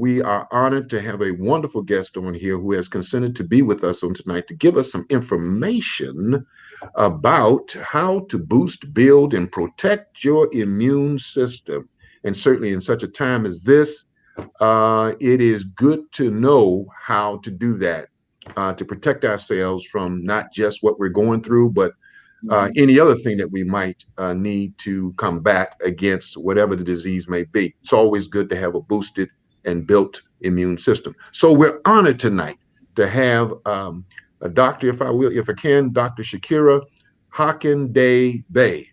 we are honored to have a wonderful guest on here who has consented to be with us on tonight to give us some information about how to boost, build, and protect your immune system. And certainly in such a time as this, it is good to know how to do that, to protect ourselves from not just what we're going through, but any other thing that we might need to combat against whatever the disease may be. It's always good to have a boosted and built immune system. So we're honored tonight to have a doctor, if I can, Dr. Shakiera HockadayBay.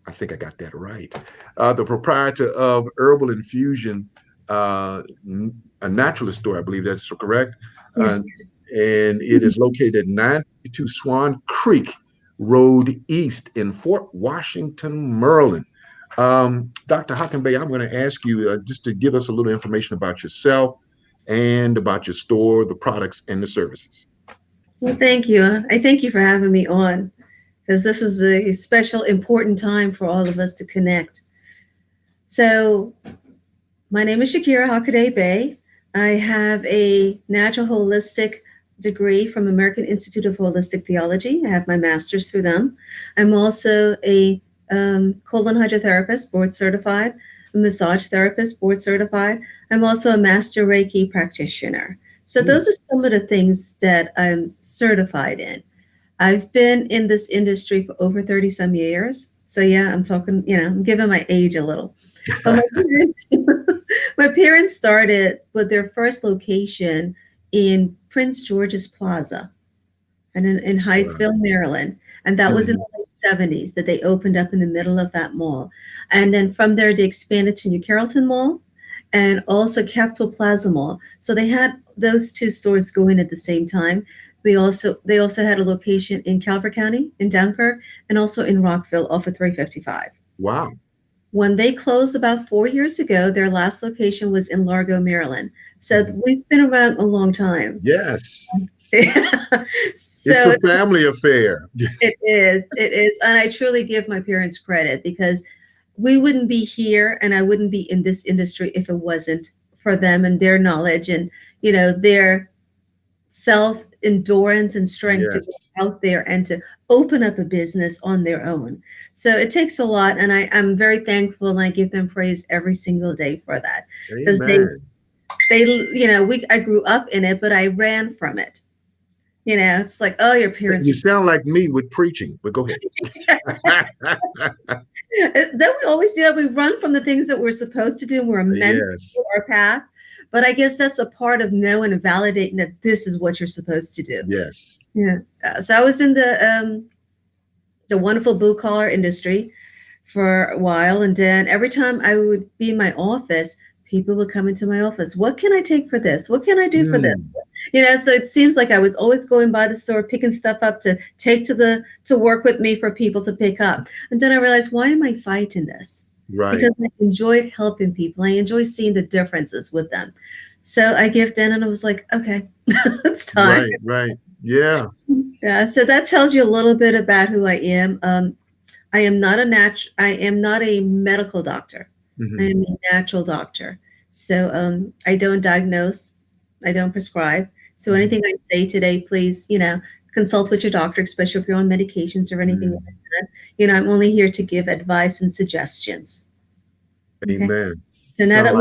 I think I got that right. The proprietor of Herbal Infusion, a naturalist store, I believe that's correct. Yes. And it is located at 92 Swan Creek Road East in Fort Washington, Maryland. Dr. HockadayBay, I'm going to ask you just to give us a little information about yourself and about your store, the products, and the services. Well, thank you. I thank you for having me on because this is a special, important time for all of us to connect. So, my name is Shakiera HockadayBay. I have a natural holistic degree from American Institute of Holistic Theology. I have my master's through them. I'm also a colon hydrotherapist, board certified, a massage therapist, board certified. I'm also a master Reiki practitioner. So those are some of the things that I'm certified in. I've been in this industry for over 30 some years. So yeah, I'm talking, I'm giving my age a little. But my parents started with their first location in Prince George's Plaza and in Hyattsville, Maryland. And that was in the late 70s that they opened up in the middle of that mall. And then from there, they expanded to New Carrollton Mall and also Capitol Plaza Mall. So they had those two stores going at the same time. They also had a location in Calvert County, in Dunkirk, and also in Rockville off of 355. Wow. When they closed about 4 years ago, their last location was in Largo, Maryland. So we've been around a long time. Yes. So it's a family affair. It is. It is. And I truly give my parents credit because we wouldn't be here and I wouldn't be in this industry if it wasn't for them and their knowledge and, their self endurance and strength to go out there and to open up a business on their own. So it takes a lot. And I'm very thankful and I give them praise every single day for that. Because I grew up in it, but I ran from it. It's like, oh, your parents. You sound like me with preaching, but go ahead. Don't we always do that? We run from the things that we're supposed to do and we're meant to our path. But I guess that's a part of knowing and validating that this is what you're supposed to do. Yes. Yeah. So I was in the wonderful blue collar industry for a while. And then every time I would be in my office, people would come into my office. What can I take for this? What can I do for this? So it seems like I was always going by the store, picking stuff up to take to work with me for people to pick up. And then I realized, why am I fighting this? Right. Because I enjoyed helping people. I enjoy seeing the differences with them. So I gave in and I was like, okay, it's time. Right. Yeah. Yeah. So that tells you a little bit about who I am. I am not a medical doctor. Mm-hmm. I am a natural doctor. So I don't diagnose. I don't prescribe. So anything I say today, please, consult with your doctor, especially if you're on medications or anything like that. I'm only here to give advice and suggestions. Amen. Okay? So now that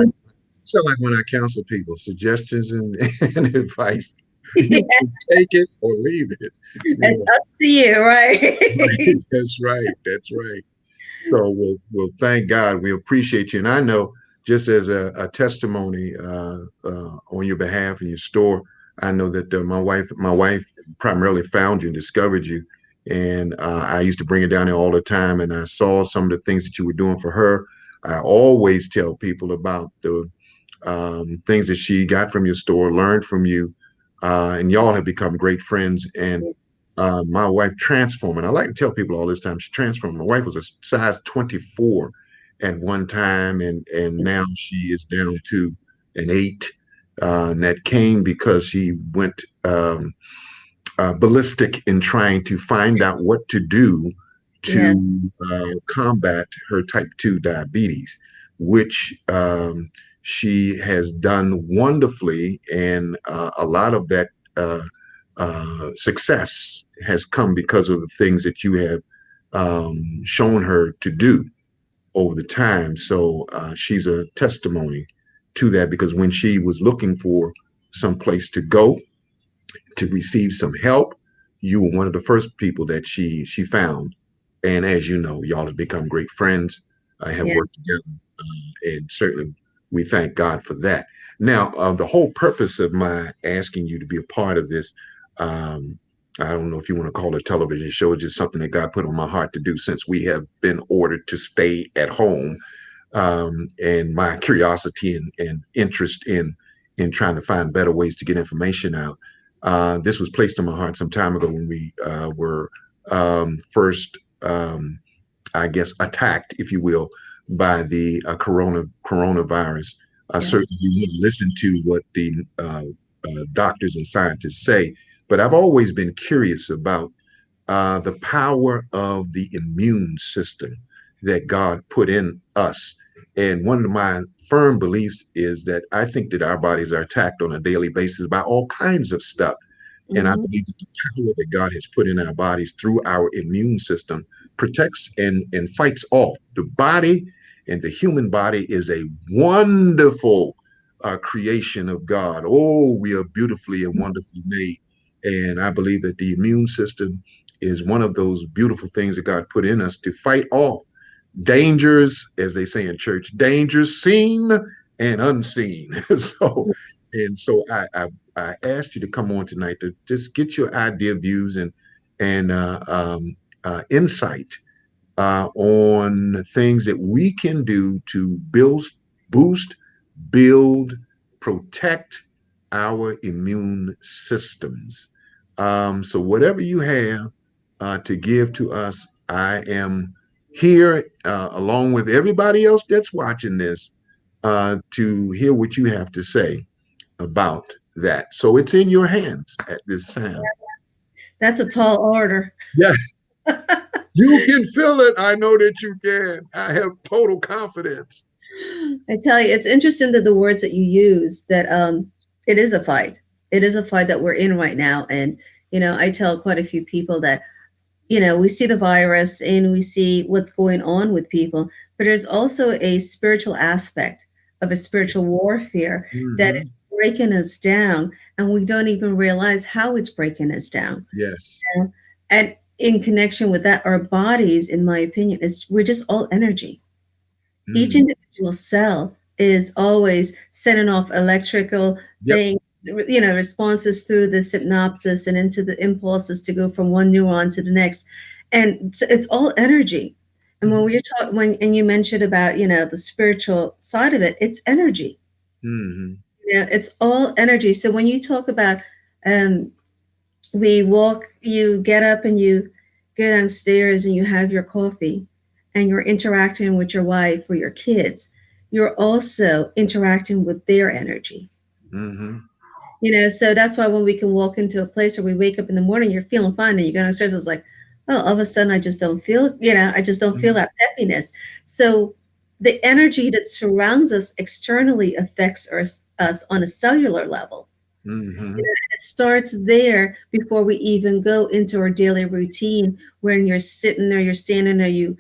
sound like when I counsel people, suggestions and advice. You can take it or leave it. It's up to you, right? That's right. So we'll thank God. We appreciate you. And I know just as a testimony on your behalf in your store, I know that my wife primarily found you and discovered you. And I used to bring her down there all the time. And I saw some of the things that you were doing for her. I always tell people about the things that she got from your store, learned from you. And y'all have become great friends. And my wife transformed. And I like to tell people all this time, she transformed. My wife was a size 24 at one time. And now she is down to an 8. And that came because she went ballistic in trying to find out what to do to combat her type 2 diabetes, which she has done wonderfully, and a lot of that success has come because of the things that you have shown her to do over the time. So she's a testimony to that, because when she was looking for some place to go to receive some help, you were one of the first people that she found. And as you know, y'all have become great friends. I have Yeah. worked together, and certainly we thank God for that. Now, the whole purpose of my asking you to be a part of this, um, I don't know if you want to call it a television show, just something that God put on my heart to do, since we have been ordered to stay at home, and my curiosity and interest in trying to find better ways to get information out. This was placed on my heart some time ago when we were first, I guess, attacked, if you will, by the coronavirus. Yes. Certainly, we want to listen to what the doctors and scientists say, but I've always been curious about the power of the immune system that God put in us. And one of my firm beliefs is that I think that our bodies are attacked on a daily basis by all kinds of stuff. And I Hmm. believe that the power that God has put in our bodies through our immune system protects and fights off. The body, and the human body is a wonderful creation of God. Oh, we are beautifully and wonderfully made. And I believe that the immune system is one of those beautiful things that God put in us to fight off dangers, as they say in church, dangers seen and unseen. so, and so I asked you to come on tonight to just get your idea, views, and insight on things that we can do to boost, build, protect our immune systems. So, whatever you have to give to us, I am here along with everybody else that's watching this to hear what you have to say about that. So, it's in your hands at this time. That's a tall order. Yeah, you can feel it. I know that you can. I have total confidence. I tell you, it's interesting that the words that you use, that it is a fight. It is a fight that we're in right now. And, I tell quite a few people that, we see the virus and we see what's going on with people, but there's also a spiritual aspect of a spiritual warfare that is Mhm. breaking us down, and we don't even realize how it's breaking us down. Yes. And in connection with that, our bodies, in my opinion, is we're just all energy. Each Mm. individual cell is always sending off electrical Yep. things, responses through the synapses and into the impulses to go from one neuron to the next. And it's all energy. And when Mhm. we're talking, and you mentioned about, the spiritual side of it, it's energy. Mhm. It's all energy. So when you talk about, um, we walk, you get up and you go downstairs and you have your coffee and you're interacting with your wife or your kids, you're also interacting with their energy. Mhm. So that's why when we can walk into a place or we wake up in the morning, you're feeling fine and you go downstairs, it's like, oh, all of a sudden I just don't feel, I just don't feel Mhm. that peppiness. So the energy that surrounds us externally affects us on a cellular level. Mhm. It starts there before we even go into our daily routine. When you're sitting there, you're standing there, you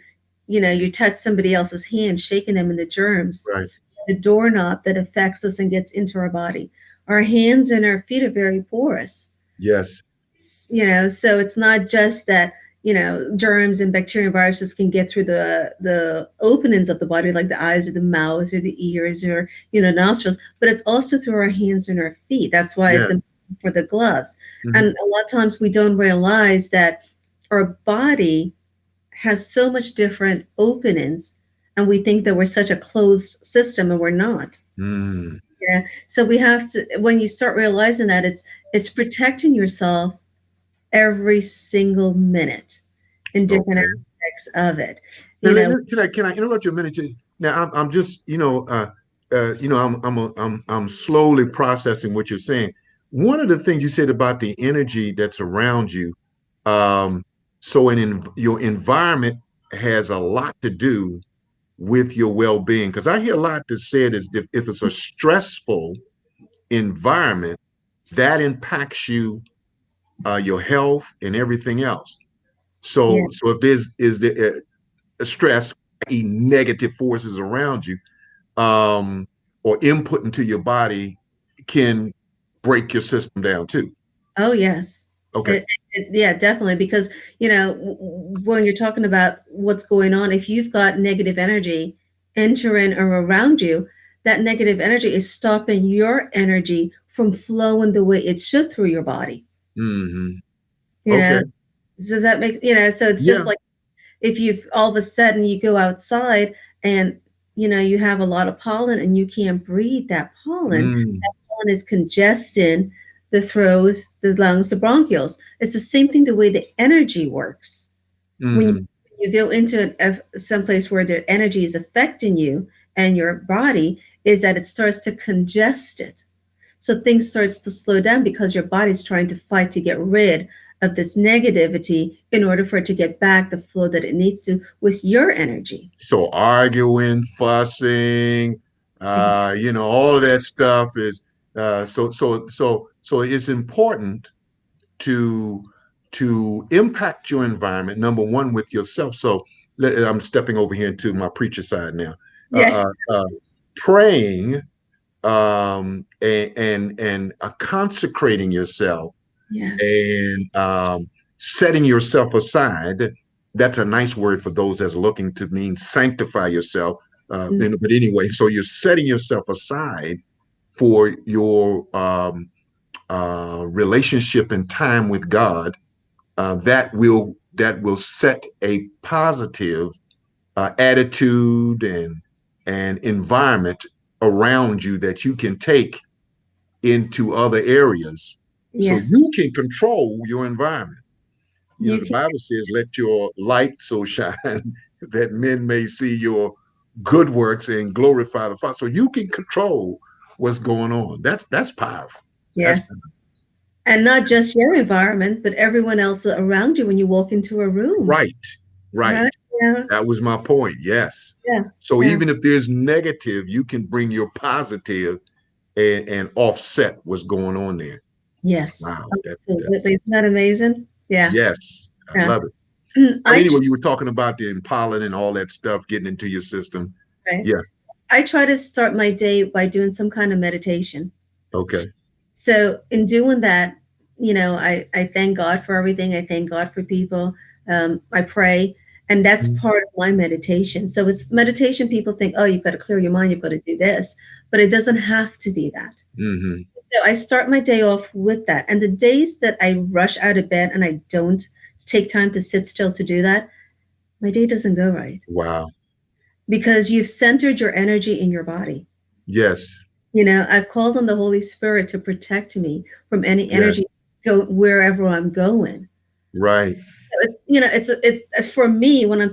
touch somebody else's hand, shaking them in the germs, Right. the doorknob that affects us and gets into our body. Our hands and our feet are very porous. Yes. So it's not just that, germs and bacteria and viruses can get through the openings of the body, like the eyes or the mouth or the ears or, nostrils, but it's also through our hands and our feet. That's why it's Yeah. important for the gloves. And Mhm. a lot of times we don't realize that our body has so much different openings, and we think that we're such a closed system, and we're not. Mm. Yeah. So we have to, when you start realizing that, it's protecting yourself every single minute in different Okay. aspects of it. Now, You know, can I interrupt you a minute? Now, I'm just I'm slowly processing what you're saying. One of the things you said about the energy that's around you, so your environment has a lot to do with your well-being? Because I hear a lot that said is if it's a stressful environment, that impacts you, your health and everything else. Yeah. So if there's is there a stress, i.e., negative forces around you, um, or input into your body, can break your system down too. Oh, yes. Okay. Yeah, definitely. Because, when you're talking about what's going on, if you've got negative energy entering or around you, that negative energy is stopping your energy from flowing the way it should through your body. Hmm. You know, Okay. does that make, so it's just Yeah. like if you've all of a sudden you go outside and, you have a lot of pollen and you can't breathe Mm. that pollen is congesting the throat, the lungs, the bronchioles. It's the same thing the way the energy works. When Hmm. you go into some place where the energy is affecting you and your body, is that it starts to congest it. So things starts to slow down because your body's trying to fight to get rid of this negativity in order for it to get back the flow that it needs to with your energy. So arguing, fussing, Ex- all of that stuff is so it's important to impact your environment. Number one, with yourself. So I'm stepping over here into my preacher side now. Yes, Praying, and consecrating yourself, yes. and setting yourself aside. That's a nice word for those that's looking to mean sanctify yourself. Mm, But anyway, so you're setting yourself aside for your relationship and time with God. That will set a positive attitude and environment around you that you can take into other areas, so yes, you can control your environment. you The can. Bible says, let your light so shine that men may see your good works and glorify the Father. So you can control what's going on. That's powerful. That's Yes, and not just your environment, but everyone else around you when you walk into a room. right. Right. Right? Yeah, That was my point. Yes. yeah, So yeah. even if there's negative, you can bring your positive and offset what's going on there. Yes, Wow. That's absolutely. Isn't that amazing? Yeah, yes. I yeah. love it. But I anyway, tr- you were talking about the pollen and all that stuff getting into your system. right. Yeah. I try to start my day by doing some kind of meditation. Okay. So in doing that, I thank God for everything. I thank God for people. I pray, and that's part of my meditation. So it's meditation. People think, oh, you've got to clear your mind, you've got to do this, but it doesn't have to be that. Mm-hmm. So I start my day off with that. And the days that I rush out of bed and I don't take time to sit still to do that, my day doesn't go right Wow. because you've centered your energy in your body. Yes. I've called on the Holy Spirit to protect me from any Yes. energy go wherever I'm going. Right. So it's for me when I'm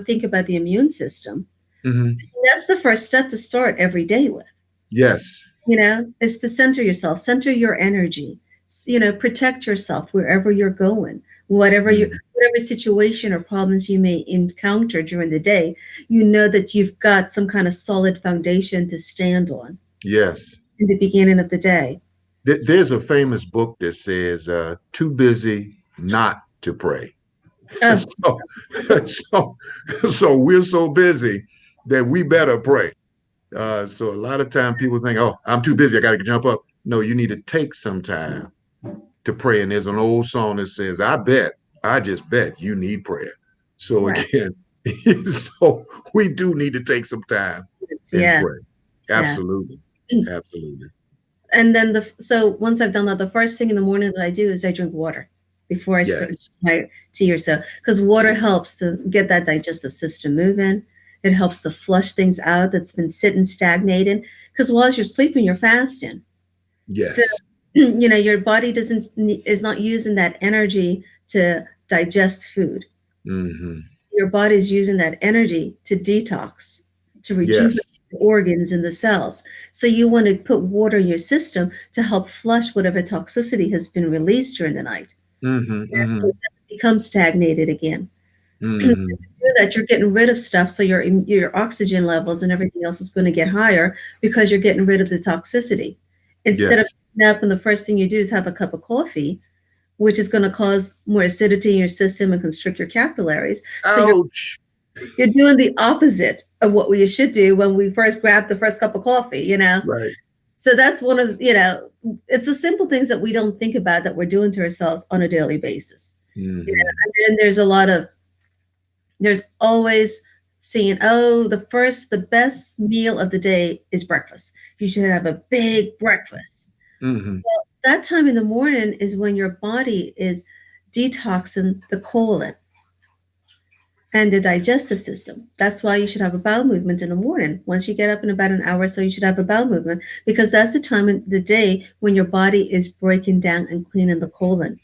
thinking about the immune system. Mm-hmm. That's the first step to start every day with. Yes. Is to center yourself, center your energy, protect yourself wherever you're going, Mm-hmm. whatever situation or problems you may encounter during the day, that you've got some kind of solid foundation to stand on Yes. in the beginning of the day. There's a famous book that says, "Too busy not to pray." Oh, so, so, so we're so busy that we better pray. So a lot of time people think, "Oh, I'm too busy. I got to jump up." No, you need to take some time to pray. And there's an old song that says, I just bet you need prayer." So right. again, so we do need to take some time and Yeah, pray. yeah. Absolutely. Absolutely. And then so once I've done that, the first thing in the morning that I do is I drink water before I start Yes. my tea or so, because water helps to get that digestive system moving. It helps to flush things out that's been sitting stagnated. Because while you're sleeping, you're fasting. So, Yes. your body is not using that energy to digest food. Hmm. Your body is using that energy to detox, to Yes. rejuvenate the organs and the cells. So you want to put water in your system to help flush whatever toxicity has been released during the night. Hmm. So Hmm. it doesn't become stagnated again. So Hmm. do that, you're getting rid of stuff, so your oxygen levels and everything else is going to get higher because you're getting rid of the toxicity. Instead of Yes. getting up and the first thing you do is have a cup of coffee, which is going to cause more acidity in your system and constrict your capillaries. So Ouch. you're doing the opposite of what we should do when we first grab the first cup of coffee, you know? Right. So that's one of, you know, it's the simple things that we don't think about that we're doing to ourselves on a daily basis. You know, Hmm. and then there's always saying, oh, the best meal of the day is breakfast. You should have a big breakfast. Hmm. That time in the morning is when your body is detoxing the colon and the digestive system. That's why you should have a bowel movement in the morning. Once you get up in about an hour or so, you should have a bowel movement because that's the time in the day when your body is breaking down and cleaning the colon.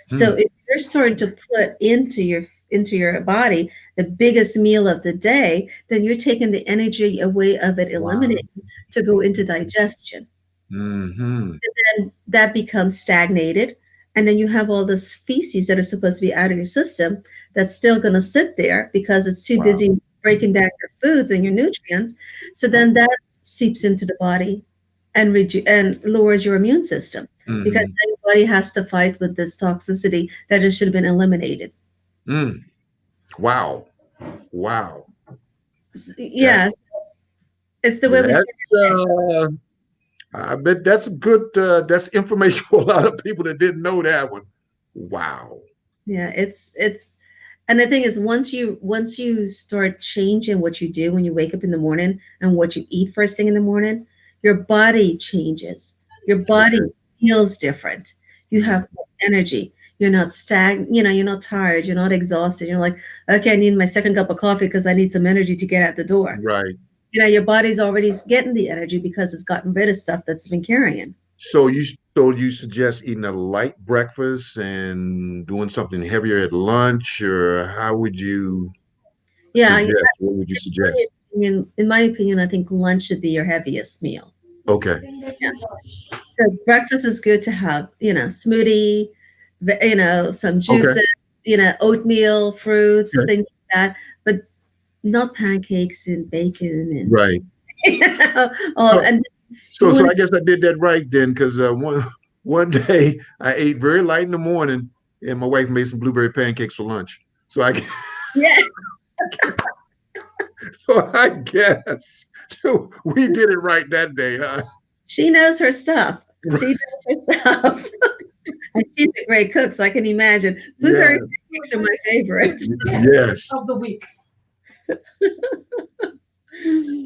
So Hmm. if you're starting to put into your body the biggest meal of the day, then you're taking the energy away of it, Wow. eliminating to go into digestion. Hmm. Then that becomes stagnated. And then you have all this feces that are supposed to be out of your system that's still going to sit there because it's too Wow. busy breaking down your foods and your nutrients. So then that seeps into the body and and lowers your immune system because Hmm. then your body has to fight with this toxicity that it should have been eliminated. Mm. Wow. Wow. That Yes, it's the way we start that's our day. I bet that's good that's information for a lot of people that didn't know that one. Wow. Yeah, it's and the thing is once you start changing what you do when you wake up in the morning and what you eat first thing in the morning, your body changes. Your body Okay. feels different. You Mhm. have more energy. You're not you're not tired, you're not exhausted. You're like, okay, I need my second cup of coffee because I need some energy to get out the door. Right. Your body's already getting the energy because it's gotten rid of stuff that's been carrying. So you suggest eating a light breakfast and doing something heavier at lunch, or how would you Yeah, suggest? What would you suggest? in my opinion, I think lunch should be your heaviest meal. Okay. Yeah. So breakfast is good to have, smoothie, some Okay. juices, oatmeal, fruits, Okay. things like that, but not pancakes and bacon and Right. all. So And you so want I guess I did that right then, because one day I ate very light in the morning, and my wife made some blueberry pancakes for lunch. So I yeah, so I guess we did it right that day, huh? she knows her stuff. She knows her stuff. And she's a great cook, so I can imagine. Blueberry Yes. pancakes are my favorite. Yes. Of the week.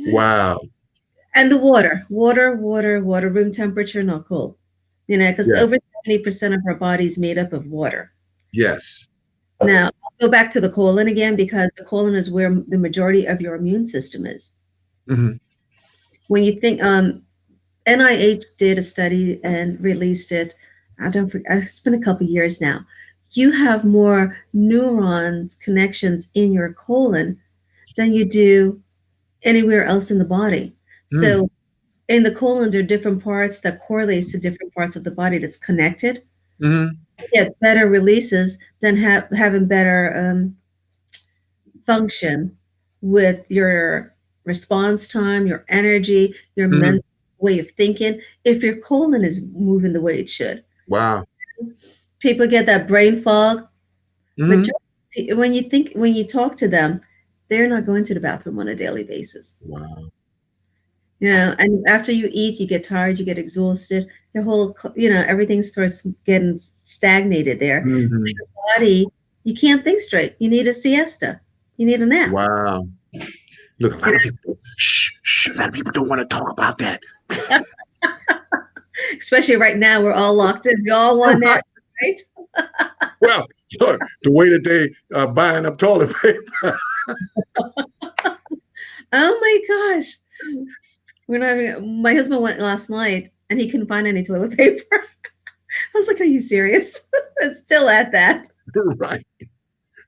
Wow. And the water, room temperature, not cold. Because Yeah. over 70% of our body is made up of water. Yes. Now, I'll go back to the colon again because the colon is where the majority of your immune system is. Hmm. When you think, NIH did a study and released it. I don't forget, it's been a couple years now. You have more neurons connections in your colon than you do anywhere else in the body. Mm. So in the colon, there are different parts that correlates to different parts of the body that's connected. Hmm. You get better releases than having better function with your response time, your energy, your Hmm. mental way of thinking, if your colon is moving the way it should. Wow. People get that brain fog. Hmm. Majority, when you talk to them, they're not going to the bathroom on a daily basis. Wow. And after you eat, you get tired, you get exhausted. Your whole, everything starts getting stagnated there. So Hmm. your body, you can't think straight. You need a siesta. You need a nap. Wow. Look, a You lot of people, a lot of people don't want to talk about that. know? Especially right now, we're all locked in. We all want Right. that, right? Well, look, the way that they are buying up toilet paper. Oh my gosh. My husband went last night and he couldn't find any toilet paper. I was like, are you serious? It's still at that. Right.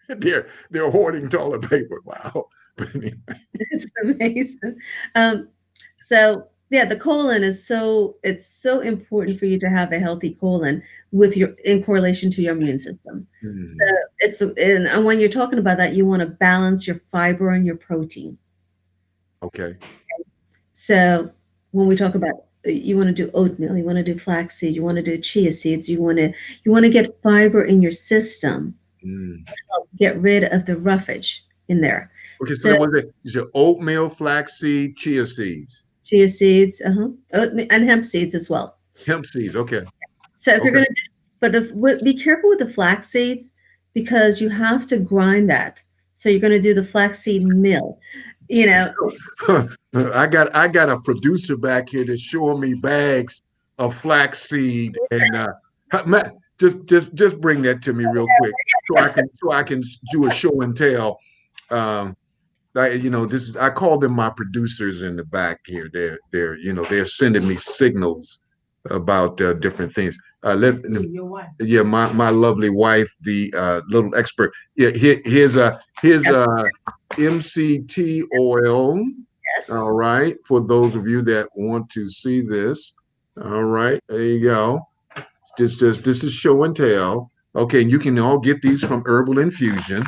They're hoarding toilet paper. Wow. But anyway. It's amazing. Um, so yeah, the colon is it's so important for you to have a healthy colon with your in correlation to your immune system. So Mm, it's and when you're talking about that, you want to balance your fiber and your protein. okay. So when we talk about you want to do oatmeal, you want to do flaxseed, you want to do chia seeds, you want to get fiber in your system, Mm. help get rid of the roughage in there. Okay, so So that was it. You said oatmeal, flaxseed, chia seeds, chia seeds, oatmeal, and hemp seeds as well. hemp seeds. Okay, So if you're okay. going to but be careful with the flax seeds because you have to grind that. So you're going to do the flaxseed mill. You know, I got a producer back here that's showing me bags of flaxseed, and Matt, just bring that to me real quick so I can do a show and tell. Um, this is I call them my producers in the back here. They're sending me signals about different things. Your wife. Yeah, my lovely wife, the little expert. Yeah, here's MCT oil. All yes. right, for those of you that want to see this. All right, there you go. This is show and tell. Okay, and you can all get these from Herbal Infusion.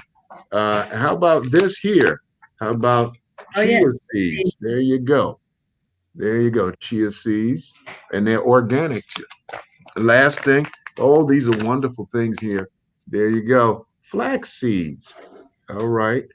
How about this here? How about Oh chia yeah. seeds? There you go. There you go. Chia seeds, and they're organic. Last thing, oh, these are wonderful things here. There you go. Flax seeds. All right.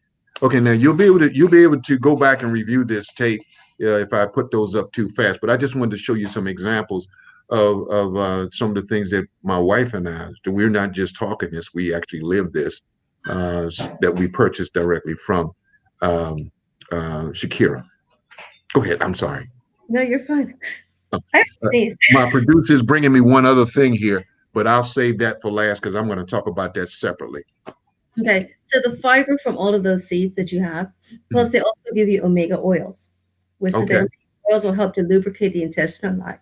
Okay, now you'll be able to go back and review this tape if I put those up too fast. But I just wanted to show you some examples of some of the things that my wife and I. We're not just talking this; we actually live this. That we purchased directly from um, Shakira. Go ahead. I'm sorry. No, you're fine. I have to Uh, sneeze. my producer's bringing me one other thing here, but I'll save that for last because I'm going to talk about that separately. Okay, so the fiber from all of those seeds that you have, plus Mhm. they also give you omega oils, which so the Okay. omega oils will help to lubricate the intestinal line.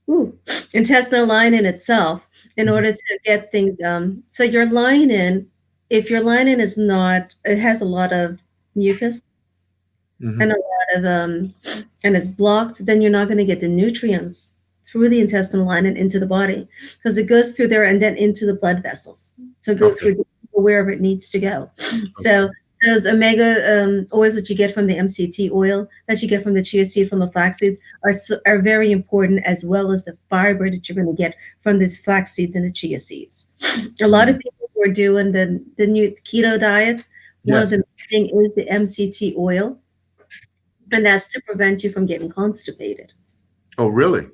Ooh, intestinal lining itself in Mhm. order to get things. So your lining, if your lining is not, it has a lot of mucus and Mhm. a lot of and it's blocked, then you're not going to get the nutrients through the intestinal lining into the body because it goes through there and then into the blood vessels to go Okay. through wherever it needs to go. Okay. So those omega oils that you get from the MCT oil, that you get from the chia seed, from the flax seeds, are very important, as well as the fiber that you're going to get from these flax seeds and the chia seeds. A lot of Mhm. people who are doing the new keto diet, one of Yes. the main thing is the MCT oil, and that's to prevent you from getting constipated. Oh, really?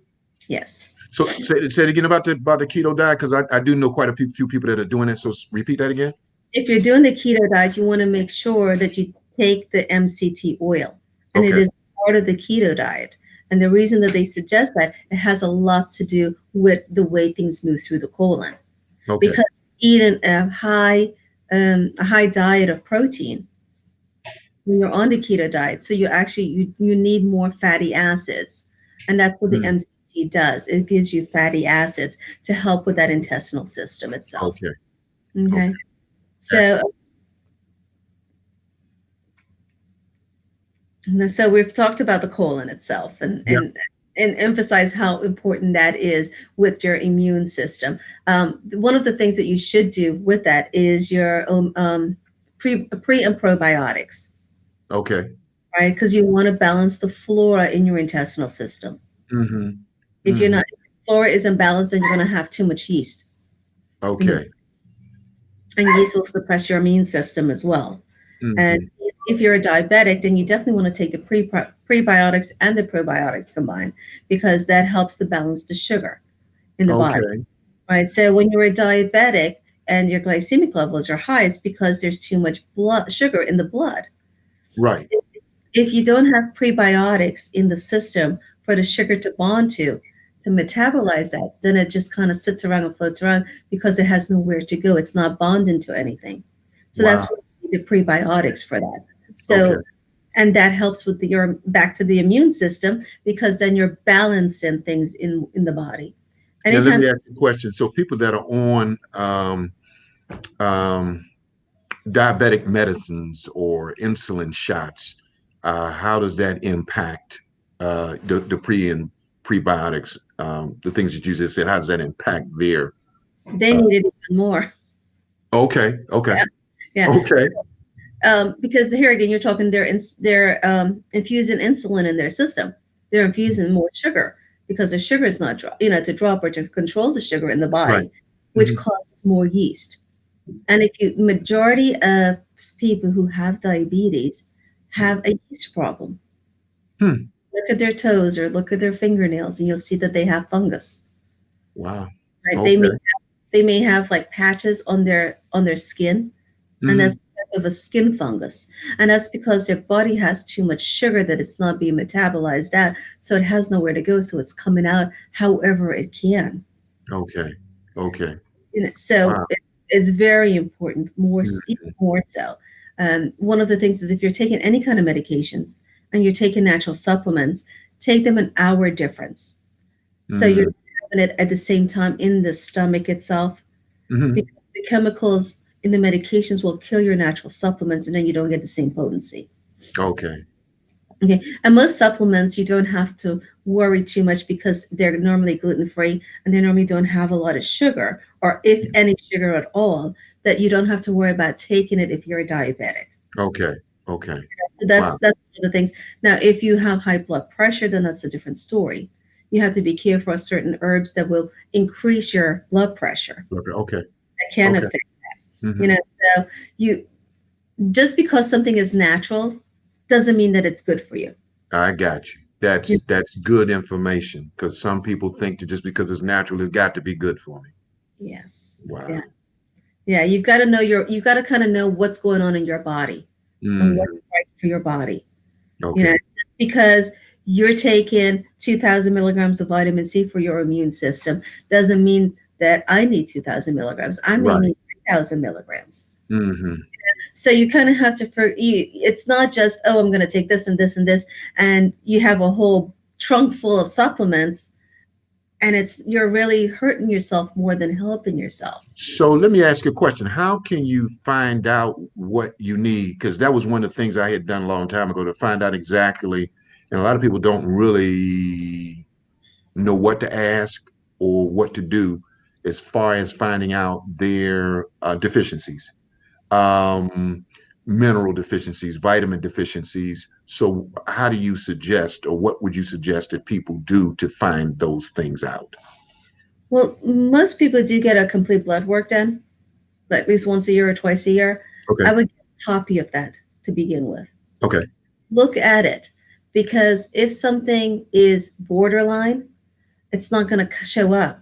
Yes. So say it again about the keto diet because I do know quite a few people that are doing it. So repeat that again. If you're doing the keto diet, you want to make sure that you take the MCT oil, and it Okay. is part of the keto diet. And the reason that they suggest that, it has a lot to do with the way things move through the colon. Okay. Because eating a high diet of protein when you're on the keto diet, so you need more fatty acids, and that's what the Mm. MCT does. It gives you fatty acids to help with that intestinal system itself. Okay. Okay, Okay. so Excellent. so we've talked about the colon itself Yeah. and emphasize how important that is with your immune system. One of the things that you should do with that is your pre and probiotics, Okay. right? Because you want to balance the flora in your intestinal system. Mm-hmm. If you're Mm-hmm. not, if flora isn't balanced, then you're going to have too much yeast in the, Okay. and yeast will suppress your immune system as well. And Mm-hmm. if you're a diabetic, then you definitely want to take the prebiotics and the probiotics combined because that helps to balance the sugar in the body, Okay. right? So when you're a diabetic and your glycemic levels are high, it's because there's too much blood sugar in the blood. Right. If you don't have prebiotics in the system for the sugar to bond to metabolize that, then it just kind of sits around and floats around because it has nowhere to go. It's not bonding to anything. So Wow. that's what you need the prebiotics for that. Okay. So, and that helps with your back to the immune system because then you're balancing things in the body. Now let Anytime me ask you a question. So people that are on um, diabetic medicines or insulin shots, how does that impact? the pre and prebiotics, the things that you just said, how does that impact their? They Uh, need it even more. okay, okay, Yeah. Yeah. okay, Because here again, you're talking they're infusing insulin in their system. They're infusing more sugar because the sugar is not to drop or to control the sugar in the right. body, which Hmm. causes more yeast. And if you majority of people who have diabetes have a yeast problem. Hmm. Look at their toes or look at their fingernails, and you'll see that they have fungus. Wow. Right? Okay. They may have like patches on their skin, and Hmm. that's a type of a skin fungus. And that's because their body has too much sugar that it's not being metabolized out, so it has nowhere to go, so it's coming out however it can. Okay. Okay. So Wow. it's very important, even Mhm. more so. One of the things is if you're taking any kind of medications and you're taking natural supplements, take them an hour difference. So you're Mhm. having it at the same time in the stomach itself, Mhm. because the chemicals in the medications will kill your natural supplements and then you don't get the same potency. Okay. Okay. And most supplements you don't have to worry too much because they're normally gluten free and they normally don't have a lot of sugar, or if any sugar at all, that you don't have to worry about taking it if you're a diabetic. Okay. Okay. So Wow. that's one of the things. Now, if you have high blood pressure, then that's a different story. You have to be careful of certain herbs that will increase your blood pressure. Okay. Okay. That can Okay. affect, you Hmm. know, so you just because something is natural doesn't mean that it's good for you. I got you. That's good information because some people think that just because it's natural, it's got to be good for me. Yes. Yeah. Wow. Yeah. You've got to kind of know what's going on in your body and what's Hmm. right for your body. Okay. Just because you're taking 2,000 milligrams of vitamin C for your immune system doesn't mean that I need 2,000 milligrams. I may Right. need 3,000 milligrams. Hmm. So you kind of have to, it's not just, oh, I'm going to take this and this and this, and you have a whole trunk full of supplements, and you're really hurting yourself more than helping yourself. So let me ask you a question. How can you find out what you need? Because that was one of the things I had done a long time ago to find out exactly. And a lot of people don't really know what to ask or what to do as far as finding out their deficiencies, um, mineral deficiencies, vitamin deficiencies. So, how do you suggest, or what would you suggest that people do to find those things out? Well, most people do get a complete blood work done, at least once a year or twice a year. Okay. I would get a copy of that to begin with. Okay. Look at it, because if something is borderline, it's not going to show up.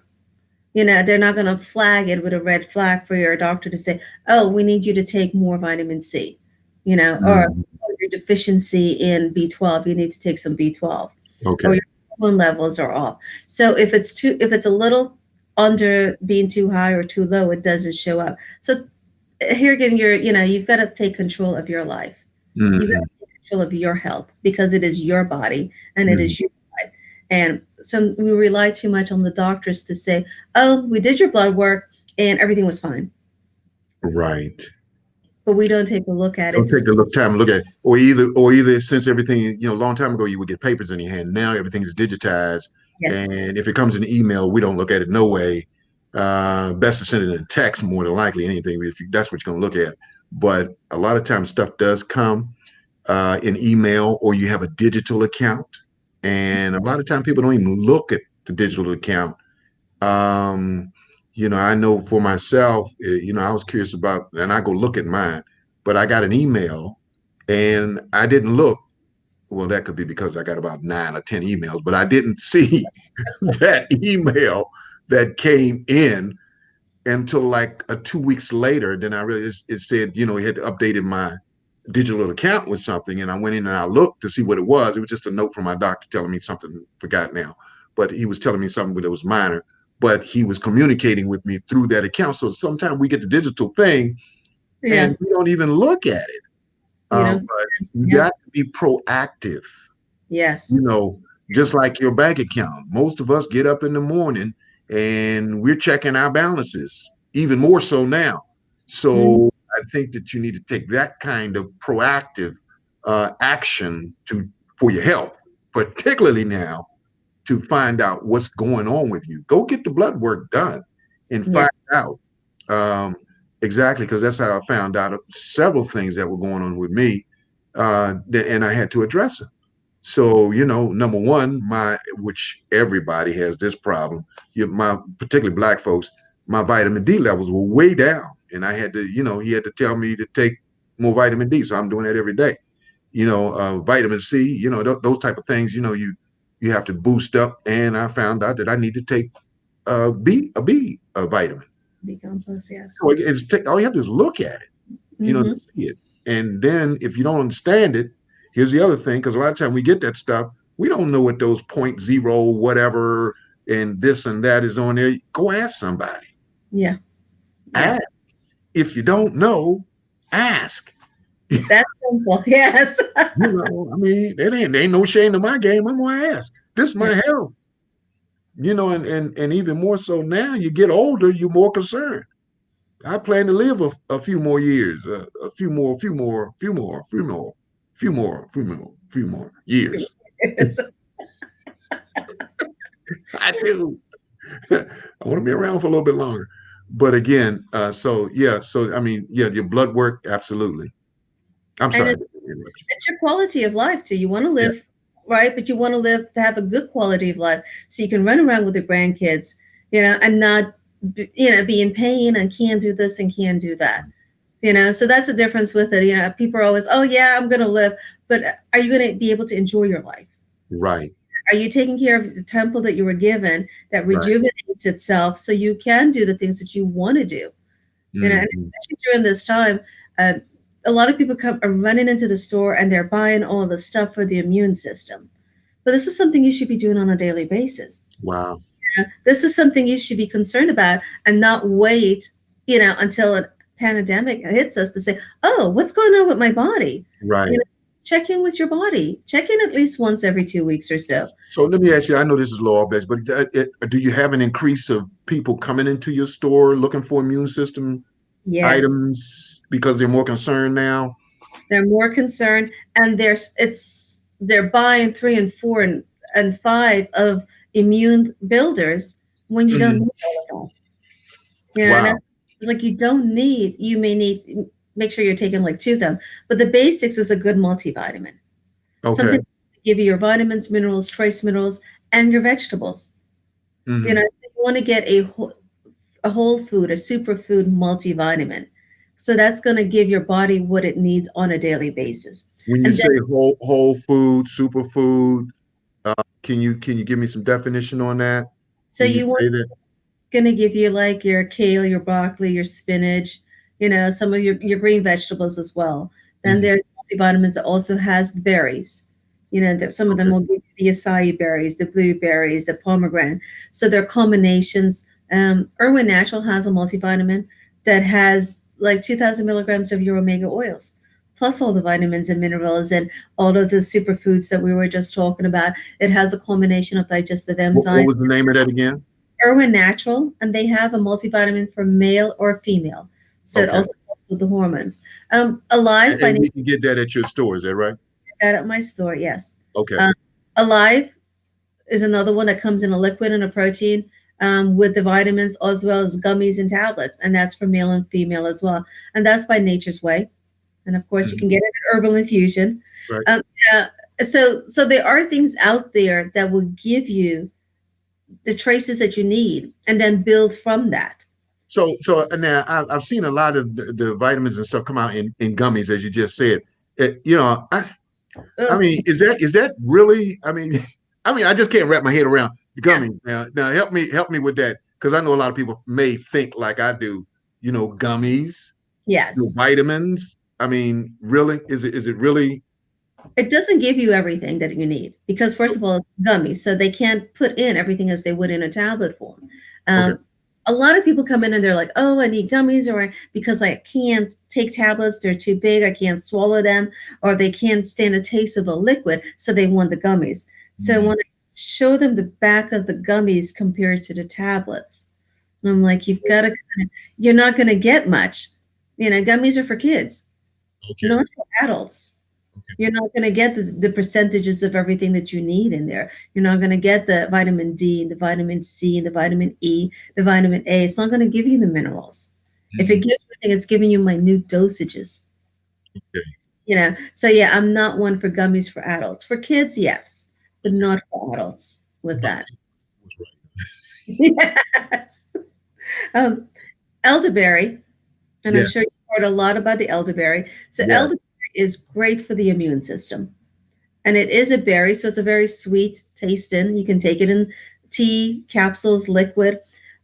They're not going to flag it with a red flag for your doctor to say, oh, we need you to take more vitamin C, or Mhm. your deficiency in B12, you need to take some B12, or Okay. your hormone levels are off. So if it's a little under being too high or too low, it doesn't show up. So here again, you've got to take control of your life. You've got Hmm. to take control of your health because it is your body and it Hmm. is your life. And so we rely too much on the doctors to say, oh, we did your blood work and everything was fine. Right. But we don't take a look at it Don't to take see, the look time and look at it. Or either since everything, a long time ago you would get papers in your hand. Now everything is digitized. yes, And if it comes in email, we don't look at it no way. Best to send it in text more than likely anything if that's what you're gonna look at. But a lot of times stuff does come in email or you have a digital account. And a lot of time people don't even look at the digital account. Um, I know for myself, I was curious about, and I go look at mine, but I got an email and I didn't look. Well, that could be because I got about 9 or 10 emails, but I didn't see that email that came in until like 2 weeks later. Then I realized it said, it had updated my digital account with something. And I went in and I looked to see what it was. It was just a note from my doctor telling me something, forgot now, but he was telling me something that was minor, but he was communicating with me through that account. So sometimes we get the digital thing yeah, and we don't even look at it. you know, But you yeah, got to be proactive, you yes, know, just yes, like your bank account. Most of us get up in the morning and we're checking our balances, even more so now. mhm, So I think that you need to take that kind of proactive action for your health. particularly now, to find out what's going on with you. Go get the blood work done and Yeah. find out um, exactly, because that's how I found out several things that were going on with me, and I had to address them. So, number one, which everybody has this problem, my particularly black folks, my vitamin D levels were way down. And I had to, he had to tell me to take more vitamin D. So I'm doing that every day. Vitamin C, those type of things, you have to boost up. And I found out that I need to take a vitamin. Be compost, yes. So all you have to do is look at it, to Mm-hmm. see it. And then if you don't understand it, here's the other thing, because a lot of time we get that stuff, we don't know what those 0.0 whatever and this and that is on there. Go ask somebody. Yeah. Yeah. Ask. If you don't know, ask. That's simple. Yes. I mean, there ain't no shame in my game. I'm gonna ask. This is Yeah. my health. And even more so now, you get older, you're more concerned. I plan to live a few more years, a few more years. I do. I want to be around for a little bit longer. But again, so yeah, so I mean, yeah, your blood work, absolutely. I'm And sorry. it's your quality of life too. You want to Yeah, live right, but you want to live to have a good quality of life, so you can run around with your grandkids, and not, be in pain and can't do this and can't do that. So that's the difference with it. People are always, oh yeah, I'm going to live, but are you going to be able to enjoy your life? right, Are you taking care of the temple that you were given that right. rejuvenates itself so you can do the things that you want to do? And Mhm. especially during this time, uh, a lot of people are running into the store and they're buying all the stuff for the immune system. But this is something you should be doing on a daily basis. Wow. This is something you should be concerned about and not wait, until a pandemic hits us to say, "Oh, what's going on with my body?" You Right. know, check in with your body. Check in at least once every 2 weeks or so. So let me ask you, I know this is low base, but do you have an increase of people coming into your store looking for immune system Yes, items because they're more concerned now? they're more concerned, and they're buying 3 and 4 and 5 of immune builders when you don't Mhm. need all of that. And Wow. that's it's like you don't need. You may need make sure you're taking like 2 of them, but the basics is a good multivitamin. Something Okay. to give you your vitamins, minerals, trace minerals, and your vegetables. Hmm. You want to get a whole food, a superfood multivitamin. So that's going to give your body what it needs on a daily basis. When you And then, say whole food, superfood, can you give me some definition on that so when you you want say that? going to give you like your kale, your broccoli, your spinach, some of your green vegetables as well. Then Mhm. there's multivitamins that also has the berries. That some of them Okay. will give you the acai berries, the blueberries, the pomegranate. So they're combinations. Irwin Natural has a multivitamin that has like 2,000 milligrams of your omega oils, plus all the vitamins and minerals and all of the superfoods that we were just talking about. It has a culmination of digestive What enzymes. was the name of that again? Irwin Natural, and they have a multivitamin for male or female. So it Okay. also helps with the hormones. Alive by And name, we can get that at your store, is that right? that at my store, yes. Okay. Um, Alive is another one that comes in a liquid and a protein, with the vitamins as well as gummies and tablets, and that's for male and female as well. And that's by Nature's Way. And of course, you Mhm. can get it at Herbal Infusion. Right. Um, uh, so there are things out there that will give you the traces that you need, and then build from that. So now I've seen a lot of the vitamins and stuff come out in gummies, as you just said. I Ugh, mean, is that really? I mean, I just can't wrap my head around the yeah. gummies. Now help me with that, because I know a lot of people may think like I do. Gummies, Yes. vitamins. I mean, really, is it really? It doesn't give you everything that you need because, first of all, it's gummies, so they can't put in everything as they would in a tablet form. Okay. Um, a lot of people come in and they're like, "Oh, I need gummies," or because I can't take tablets, they're too big, I can't swallow them, or they can't stand the taste of a liquid, so they want the gummies. So Mhm. when I show them the back of the gummies compared to the tablets, and I'm like, "You've got to, you're not going to get much. Gummies are for kids, Okay. not for adults." You're not going to get the percentages of everything that you need in there. You're not going to get the vitamin D and the vitamin C and the vitamin E, the vitamin A. It's not going to give you the minerals. If it Mhm. gives you anything, it's giving you minute dosages. Okay. So yeah, I'm not one for gummies for adults. For kids, yes, but not for adults with My that. feelings was right. Yes. Um, elderberry, and I'm sure Yes. you've heard a lot about the elderberry. So Yes. elderberry is great for the immune system. And it is a berry, so it's a very sweet tasting. You can take it in tea, capsules, liquid.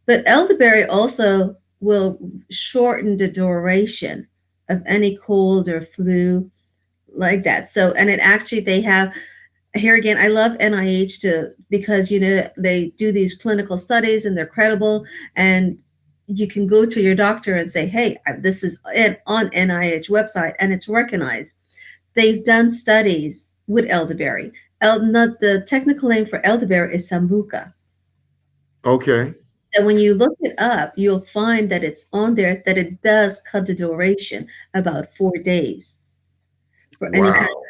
But elderberry also will shorten the duration of any cold or flu like that. So, and it actually, they have, here again, I love NIH because, they do these clinical studies and they're credible. And you can go to your doctor and say, hey, this is on NIH website and it's recognized. They've done studies with elderberry. Not the technical name for elderberry is sambuca. Okay. And when you look it up, you'll find that it's on there that it does cut the duration about 4 days for any kind Wow.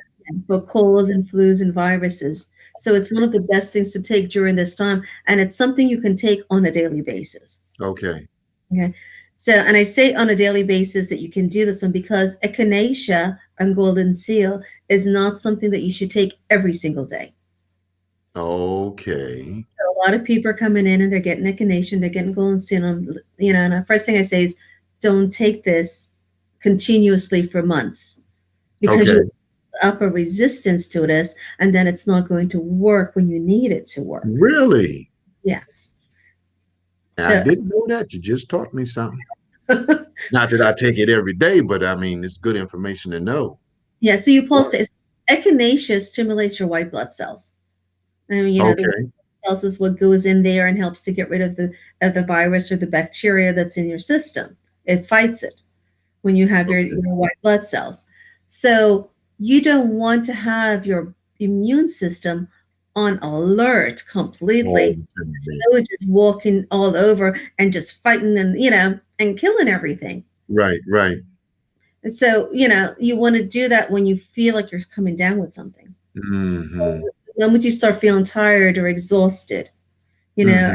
for colds and flus and viruses. So it's one of the best things to take during this time, and it's something you can take on a daily basis. Okay. Okay. So, and I say on a daily basis that you can do this one because echinacea and goldenseal is not something that you should take every single day. Okay. So a lot of people are coming in and they're getting echinacea, they're getting goldenseal, and the first thing I say is don't take this continuously for months because you Okay. up a resistance to this and then it's not going to work when you need it to work. Really? Yes. I So didn't know that. You just taught me something. Not that I take it every day, but I mean, it's good information to know. yeah, so you What? pulse it. Echinacea stimulates your white blood cells. And the Okay. cells is what goes in there and helps to get rid of the virus or the bacteria that's in your system. It fights it when you have your white blood cells. So you don't want to have your immune system on alert All completely. the time. So just walking all over and just fighting and killing everything. Right. Right. And so, you want to do that when you feel like you're coming down with something. Mm-hmm. When would you start feeling tired or exhausted? You know,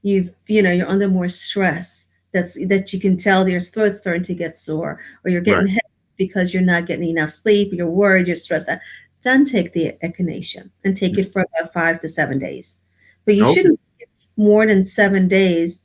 Mm-hmm. you're under more stress. That you can tell your throat's starting to get sore, or you're getting Right. headaches because you're not getting enough sleep. You're worried. You're stressed out. Then take the echinacea and take it for about 5 to 7 days. But you Okay. shouldn't take it more than 7 days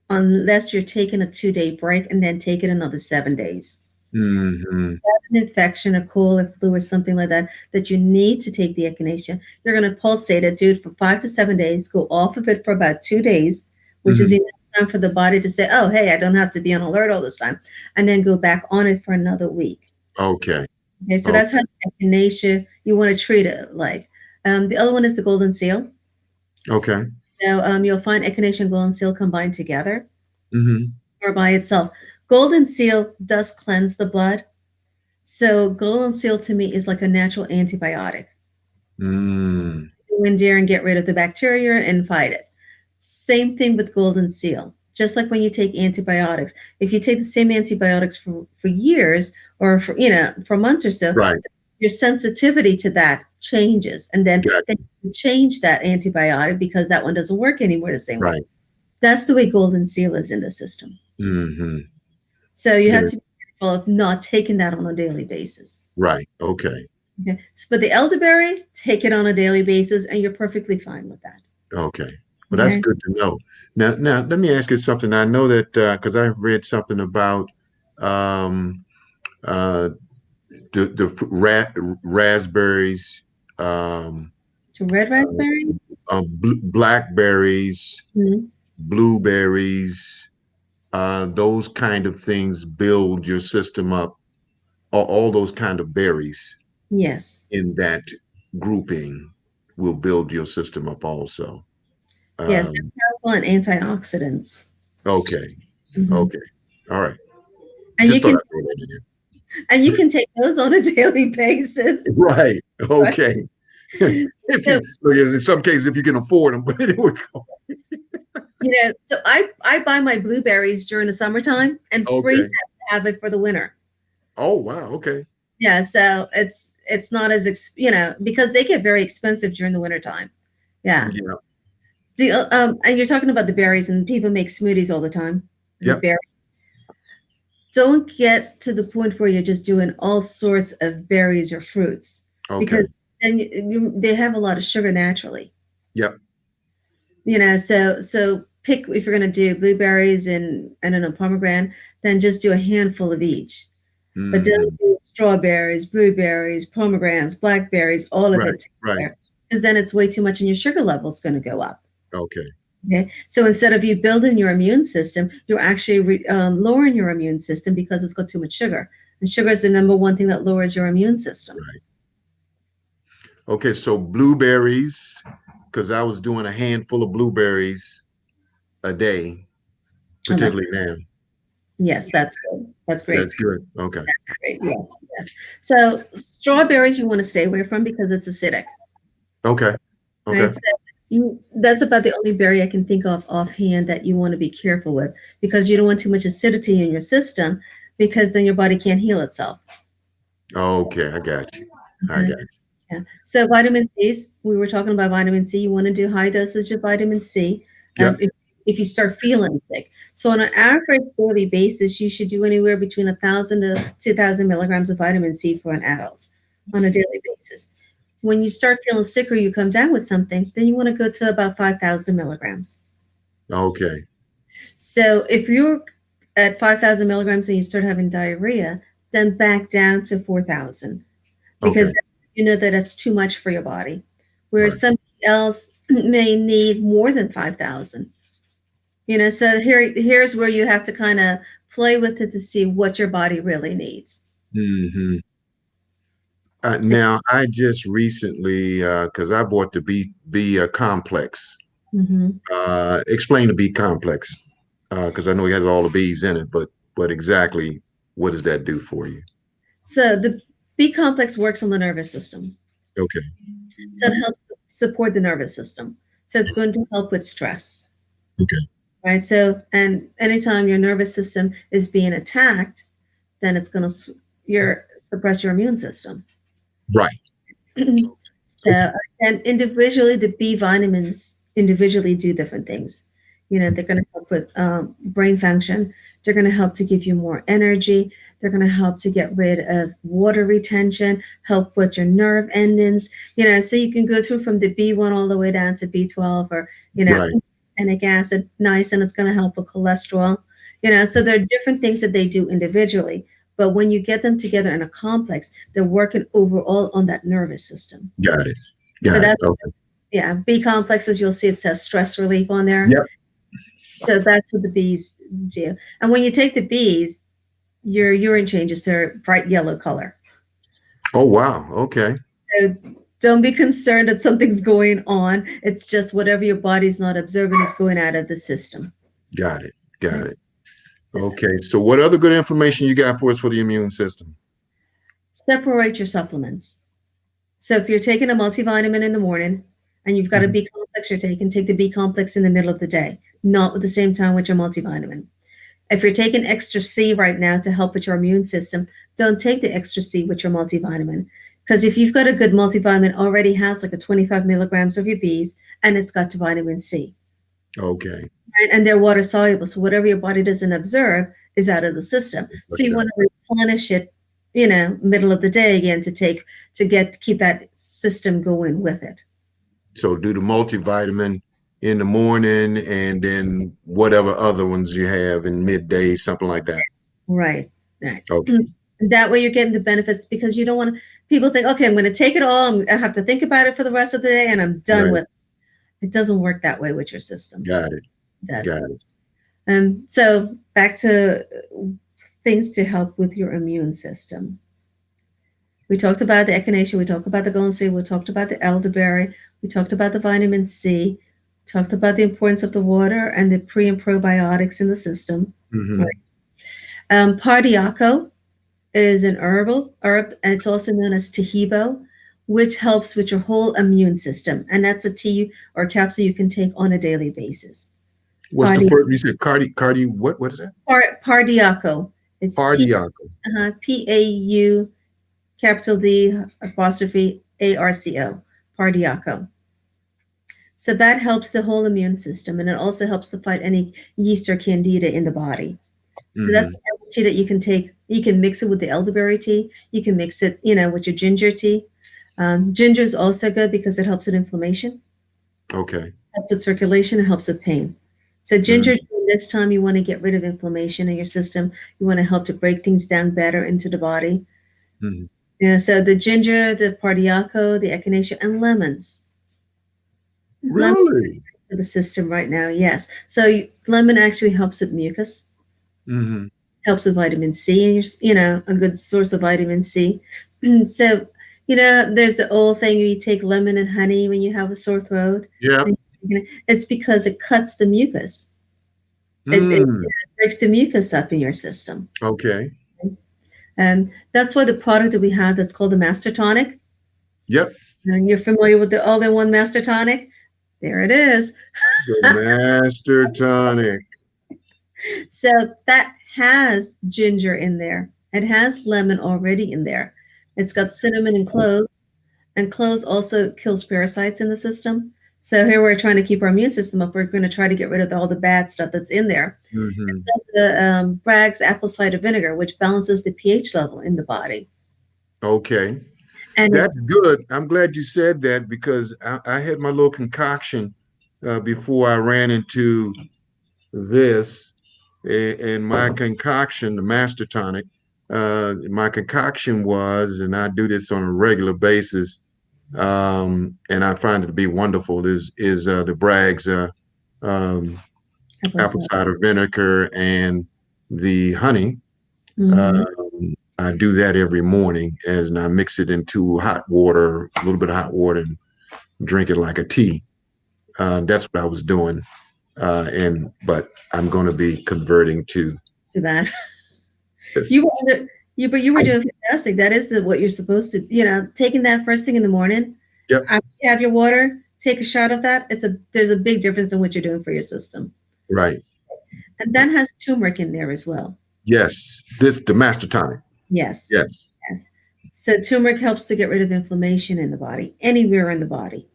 unless you're taking a 2 day break and then take it another 7 days. Mm-hmm. An infection, a cold, or flu, or something like that, that you need to take the echinacea, you're going to pulsate it, do it for 5 to 7 days, go off of it for about 2 days, which is Mm-hmm. enough time for the body to say, oh, hey, I don't have to be on alert all this time, and then go back on it for another week. Okay. Okay, so that's Okay. how echinacea you want to treat it like. The other one is the golden seal. Okay. So you'll find echinacea and golden seal combined together Mm-hmm. or by itself. Golden seal does cleanse the blood. So golden seal to me is like a natural antibiotic. Mm. Go in there and get rid of the bacteria and fight it. Same thing with golden seal. Just like when you take antibiotics, if you take the same antibiotics for years or for months or so, Right. your sensitivity to that changes, and then Got you change that antibiotic because that one doesn't work anymore the same way. right. That's the way golden seal is in the system. Mm-hmm. So you have Yeah. to be careful of not taking that on a daily basis. Right. Okay. Okay. So, but the elderberry, take it on a daily basis, and you're perfectly fine with that. Okay. Well, that's Okay. good to know. Now, let me ask you something. I know that because I read something about um, uh, the raspberries, um, So red uh, raspberry. blackberries, Mhm. blueberries, those kind of things build your system up. All those kind of berries Yes. in that grouping will build your system up also. Yes, Um, they're powerful and antioxidants. okay. Mhm. Okay. All right. And Just you thought can I'd throw that in and you can take those on a daily basis. Right. Right? Okay. If So, you, well, yeah, in some cases, if you can afford them, but anyway. so I buy my blueberries during the summertime and freeze them Okay. to have it for the winter. Oh, wow. Okay. Yeah, so it's not as because they get very expensive during the wintertime. Yeah. Yeah. And you're talking about the berries, and people make smoothies all the time with Yep. berries. Don't get to the point where you're just doing all sorts of berries or fruits because Okay. then they have a lot of sugar naturally. Yep. So pick if you're going to do blueberries and I don't know pomegranate, then just do a handful of each. But don't Hmm. do strawberries, blueberries, pomegranates, blackberries, all of Right. it Right. together, because then it's way too much and your sugar level is going to go up. Okay. Okay. So instead of you building your immune system, you're actually lowering your immune system because it's got too much sugar. And sugar is the number one thing that lowers your immune system. Right. Okay. So blueberries, because I was doing a handful of blueberries a day, Oh, that's particularly now. yes, that's good. That's great. That's good. Okay. Great. Yes, yes. So strawberries you want to stay away from because it's acidic. Okay. Okay. Right. So that's about the only berry I can think of offhand that you want to be careful with because you don't want too much acidity in your system because then your body can't heal itself. Okay. I got you. I Okay. got you. Yeah. So vitamin C's, we were talking about vitamin C. You want to do high dosage of vitamin C Yep. if you start feeling sick. So on an average daily basis, you should do anywhere between 1,000 to 2,000 milligrams of vitamin C for an adult on a daily basis. When you start feeling sick or you come down with something, then you want to go to about 5,000 milligrams. Okay. So if you're at 5,000 milligrams and you start having diarrhea, then back down to 4,000 Okay. because you know that it's too much for your body. Whereas Right. somebody else may need more than 5,000. So here's where you have to kind of play with it to see what your body really needs. Hmm. Now, I just recently, because I bought the B complex. Mhm. Explain the B complex, because I know it has all the B's in it, but exactly what does that do for you? So the B complex works on the nervous system. Okay. So it helps support the nervous system. So it's going to help with stress, Okay. right? So, and anytime your nervous system is being attacked, then it's going to suppress your immune system. Right. Okay. So, and individually, the B vitamins individually do different things. They're going to help with brain function. They're going to help to give you more energy. They're going to help to get rid of water retention, help with your nerve endings. So you can go through from the B1 all the way down to B12 or, Right. enic acid, nice, and it's going to help with cholesterol. So there are different things that they do individually. But when you get them together in a complex, they're working overall on that nervous system. Got it. So Got it. that's, Okay. yeah, B complexes, you'll see it says stress relief on there. Yep. So that's what the Bs do. And when you take the Bs, your urine changes to a bright yellow color. Oh, wow. Okay. So don't be concerned that something's going on. It's just whatever your body's not observing is going out of the system. Got it. Got it. So Okay. So what other good information you got for us for the immune system? separate your supplements. So if you're taking a multivitamin in the morning and you've got a Mhm. B complex you're taking, take the B complex in the middle of the day, not at the same time with your multivitamin. If you're taking extra C right now to help with your immune system, don't take the extra C with your multivitamin. Because if you've got a good multivitamin, already has like a 25 milligrams of your Bs and it's got vitamin C. Okay. Right? And they're water soluble. So whatever your body doesn't observe is out of the system. So you Okay. want to replenish it, middle of the day again to keep that system going with it. So do the multivitamin in the morning and then whatever other ones you have in midday, something like that. Right. Right. Okay. That way you're getting the benefits because you don't want people think, okay, I'm going to take it all. I have to think about it for the rest of the day and I'm done Right. with it. It doesn't work that way with your system. Got it. It does. Got it. So back to things to help with your immune system. We talked about the echinacea, we talked about the goldenseal, we talked about the elderberry, we talked about the vitamin C, talked about the importance of the water and the pre and probiotics in the system. Hmm. Right. Pardiako is an herb, and it's also known as Tahibo, which helps with your whole immune system. And that's a tea or capsule you can take on a daily basis. What's the Pardi- first? You said what is that? Pardiako. It's Pardiako. Pauka. capital D apostrophe ARCO, Pardiako. So that helps the whole immune system, and it also helps to fight any yeast or candida in the body. So that's Hmm. a tea that you can take. You can mix it with the elderberry tea. You can mix it, with your ginger tea. Ginger is also good because it helps with inflammation, Okay. helps with circulation, and helps with pain. So ginger, Hmm. during this time, you want to get rid of inflammation in your system. You want to help to break things down better into the body. Hmm. Yeah, so the ginger, the Pardiako, the Echinacea, and lemons. Lemon Really? for the system right now, yes. So lemon actually helps with mucus, Hmm. helps with vitamin C, and a good source of vitamin C. So, there's the old thing where you take lemon and honey when you have a sore throat. Yeah. It's because it cuts the mucus. It Mm. breaks the mucus up in your system. Okay. And that's why the product that we have that's called the Master Tonic. Yep. And you're familiar with the all-in-one Master Tonic? There it is. The Master Tonic. So that has ginger in there. It has lemon already in there. It's got cinnamon and cloves also kills parasites in the system. So here we're trying to keep our immune system up. We're going to try to get rid of all the bad stuff that's in there. It's Hmm. got the Bragg's apple cider vinegar, which balances the pH level in the body. Okay. And That's it's good. I'm glad you said that because I had my little concoction before I ran into this. And my concoction, the Master Tonic, my concoction was, and I do this on a regular basis, and I find it to be wonderful, is the Bragg's um, apple apple cider. cider vinegar and the honey. Hmm. I do that every morning as I mix it into hot water, a little bit of hot water, and drink it like a tea. That's what I was doing, but I'm going to be converting to To that. this. You were but you were doing fantastic. That is what you're supposed to, taking that first thing in the morning. Yep, After you have your water, take a shot of that. There's a big difference in what you're doing for your system. right. And that has turmeric in there as well. Yes, this the Master Tonic. Yes. Yes. Yes. So turmeric helps to get rid of inflammation in the body, anywhere in the body.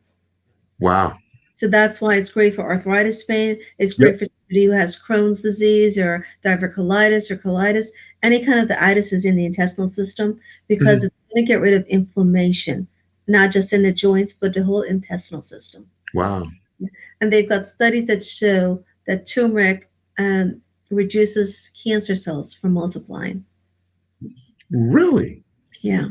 Wow. So that's why it's great for arthritis pain. It's Yep. great for somebody who has Crohn's disease or diverticulitis or colitis, any kind of the itis is in the intestinal system because Mhm. it's going to get rid of inflammation, not just in the joints, but the whole intestinal system. Wow. And they've got studies that show that turmeric reduces cancer cells from multiplying. Really? Yeah.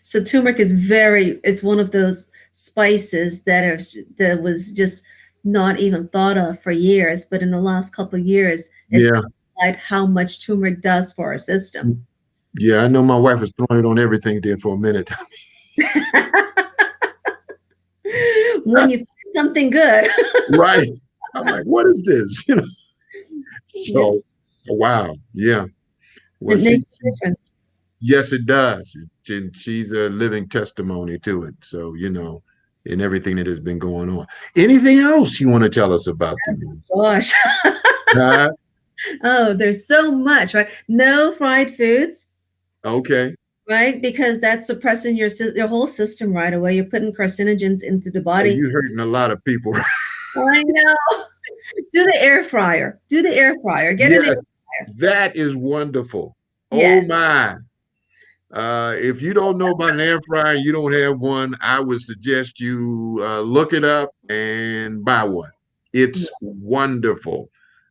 So turmeric it's one of those spices that was just not even thought of for years, but in the last couple of years, it's Yeah. like how much turmeric does for our system. Yeah. I know my wife was throwing it on everything there for a minute. When you find something good. Right. I'm like, what is this? Yeah, So, wow. Yeah. Well, it makes a difference. yes, it does. And she's a living testimony to it. So, in everything that has been going on. Anything else you want to tell us about the news? Gosh. Uh, Oh, there's so much, right? No fried foods, okay. right? Because that's suppressing your whole system right away. You're putting carcinogens into the Oh, body. you hurting a lot of people. I know. Do the air fryer. Do the air fryer. Get an air Yes, fryer. that is wonderful. Oh Yes. my. If you don't know about an air fryer and you don't have one, I would suggest you look it up and buy one. It's wonderful.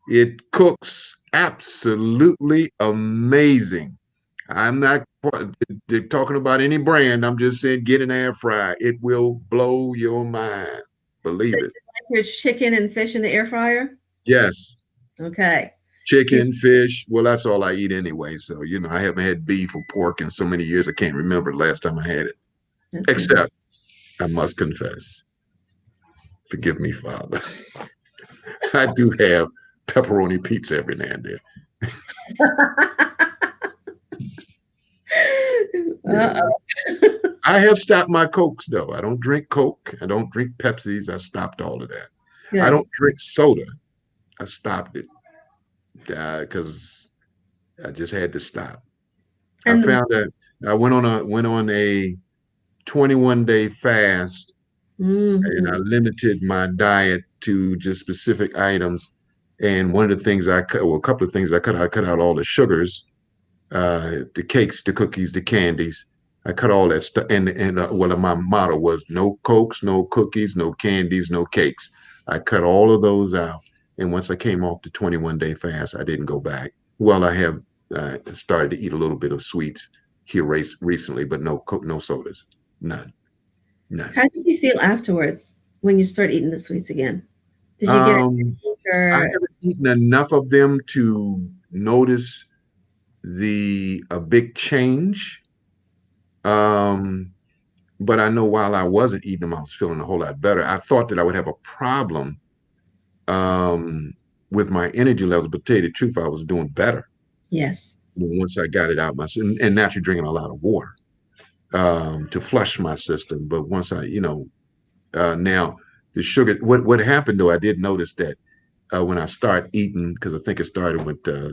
It cooks absolutely amazing. I'm not talking about any brand. I'm just saying get an air fryer. It will blow your mind. So Believe it. you like your chicken and fish in the air fryer? Yes. Okay. So Chicken, fish. Well, that's all I eat anyway. So, I haven't had beef or pork in so many years. I can't remember the last time I had it. that's good. Except, I must confess, forgive me, Father. I do have pepperoni pizza every now and then. Yeah. Uh-oh. I have stopped my Cokes, though. I don't drink Coke. I don't drink Pepsis. I stopped all of that. I Good. don't drink soda. I stopped it because I just had to stop. I And found that I went on a 21-day fast, and I mhm. limited my diet to just specific items. And one of the things I cut, well, a couple of things I cut out all the sugars, the cakes, the cookies, the candies. I cut all that stuff. And well, my motto was no cokes, no cookies, no candies, no cakes. I cut all of those out. And once I came off the 21-day fast, I didn't go back. Well, I have started to eat a little bit of sweets here recently, but no sodas, none, none. How did you feel afterwards when you start eating the sweets again? Did you get a Um, headache I or haven't eaten enough of them to notice the a big change. Um, but I know while I wasn't eating them, I was feeling a whole lot better. I thought that I would have a problem um, with my energy levels, but to tell you the truth, I was doing better yes. once I got it out my system, and naturally drinking a lot of water to flush my system. But once now the sugar, what happened though, I did notice that when I start eating, because I think it started with, I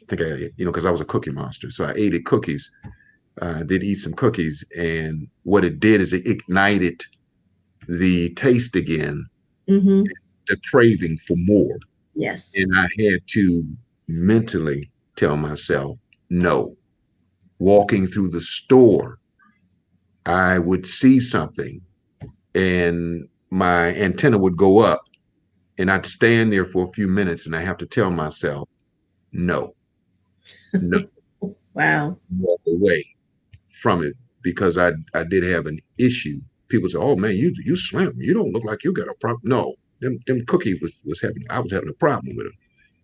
think because I was a cookie monster, so I ate cookies. Did eat some cookies, and what it did is it ignited the taste again, Mhm. the craving for more. And Yes. I had to mentally tell myself no. Walking through the store, I would see something and my antenna would go up, and I'd stand there for a few minutes and I have to tell myself, no, no, Wow. walk away from it, because I did have an issue. People say, "Oh man, you slim. You don't look like you got a problem." No, them cookies was having. I was having a problem with them,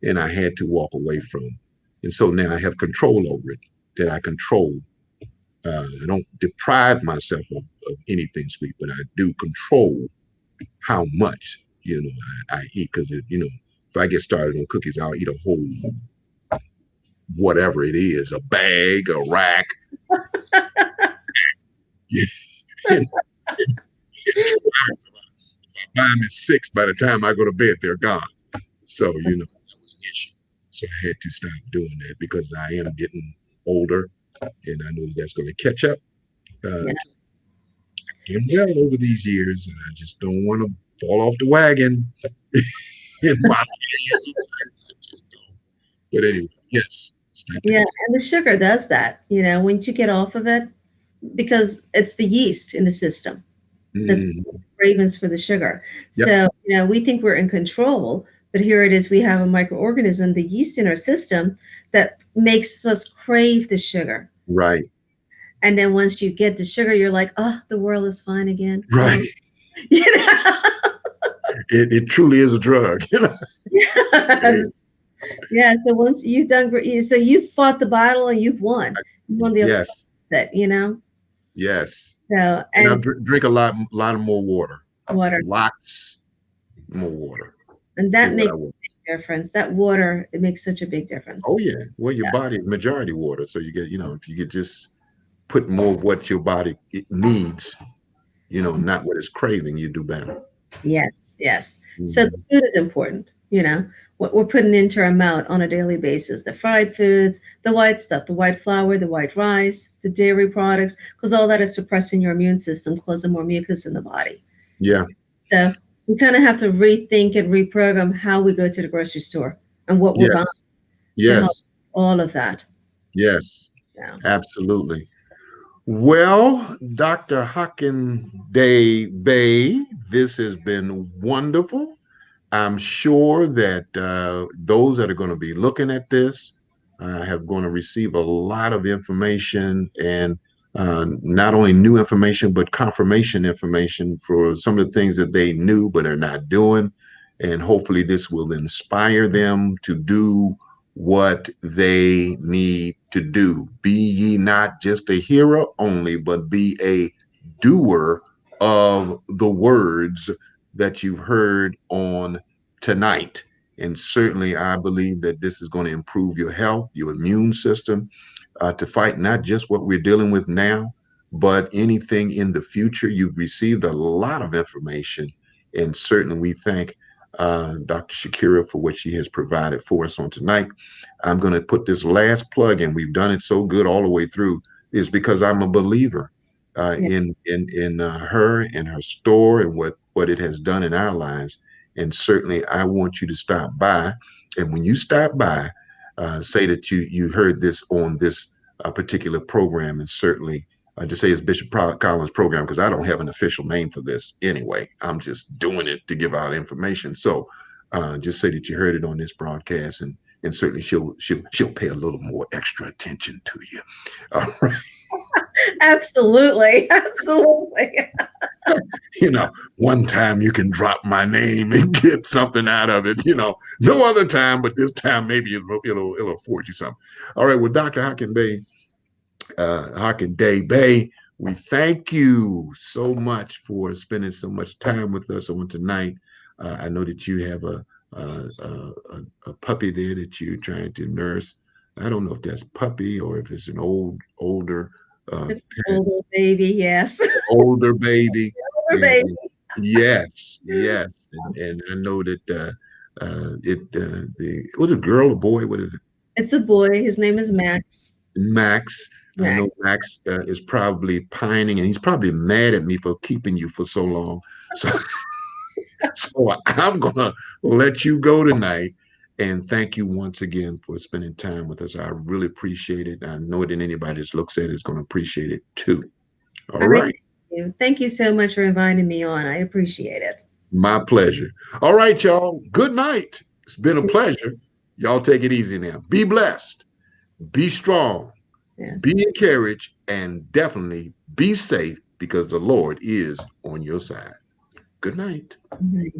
and I had to walk away from them. And so now I have control over it. That I control. I don't deprive myself of anything sweet, but I do control how much I eat, because if I get started on cookies, I'll eat a whole whatever it is, a bag, a rack. and, and buy them at 6, by the time I go to bed, they're gone. So, that was an issue. So I had to stop doing that because I am getting older, and I know that's going to catch up. Yeah. Doing well over these years, and I just don't want to fall off the wagon in my years of life. I just don't. But anyway, yes, stop the Yeah, cookies. and the sugar does that, once you get off of it, because it's the yeast in the system that's Mhm. cravings for the sugar. Yep, So, we think we're in control, but here it is, we have a microorganism, the yeast in our system, that makes us crave the sugar. right, And then once you get the sugar, you're like, oh, the world is fine again. right. Oh, you know? It truly is a drug. It Yes. is. Yeah. So once you've done, so you've fought the battle and you've won. You won the other Yes, side of it. yes. So, And I and drink a lot of more water, water. lots more water And than that what I makes was. a big difference. That water, it makes such a big Oh difference. yeah. Well, your Yeah. body is majority water, so you get, if you could just put more of what your body it needs, not what it's craving, you do better. Yes, yes. So the Mhm. food is important, what we're putting into our mouth on a daily basis, the fried foods, the white stuff, the white flour, the white rice, the dairy products, because all that is suppressing your immune system, causing more mucus in the body. Yeah. So we kind of have to rethink and reprogram how we go to the grocery store and what we're buying Yes. to help Yes. all of that. Yes. Yeah. Absolutely. Well, Dr. Hockaday-Bay, this has been wonderful. I'm sure that those that are going to be looking at this have going to receive a lot of information, and not only new information, but confirmation information for some of the things that they knew but are not doing. And hopefully this will inspire them to do what they need to do. Be ye not just a hearer only, but be a doer of the words that you've heard on tonight. And certainly, I believe that this is going to improve your health, your immune system, to fight not just what we're dealing with now, but anything in the future. You've received a lot of information, and certainly we thank Dr. Shakiera, for what she has provided for us on tonight. I'm going to put this last plug in. We've done it so good all the way through, is because I'm a believer Yeah. in her and her store and what it has done in our lives. And certainly, I want you to stop by. And when you stop by, say that you heard this on this particular program, and certainly to say it's Bishop Collins program, because I don't have an official name for this anyway. I'm just doing it to give out information. So just say that you heard it on this broadcast, and certainly she'll pay a little more extra attention to you. All right. Absolutely. Absolutely. One time you can drop my name and get something out of it. No other time, but this time maybe it'll afford you something. All right. Well, Dr. Hockaday-Bay, we thank you so much for spending so much time with us on tonight. I know that you have a puppy there that you're trying to nurse. I don't know if that's puppy or if it's an older It's pet, older baby, yes. older baby. Older And, baby. and yes, and I know that the was it a girl or boy? What is it? It's a boy. His name is Max. Max. I Max. know Max is probably pining, and he's probably mad at me for keeping you for so long. So, so I'm gonna let you go tonight, and thank you once again for spending time with us. I really appreciate it. I know that anybody that looks at it is going to appreciate it too. All All right. right, Thank you. Thank you so much for inviting me on. I appreciate it. my pleasure. All right, y'all. Good night. It's been a pleasure. Y'all take it easy now. Be blessed. Be strong. Yes. Be encouraged, and definitely be safe because the Lord is on your side. Good night. Good night.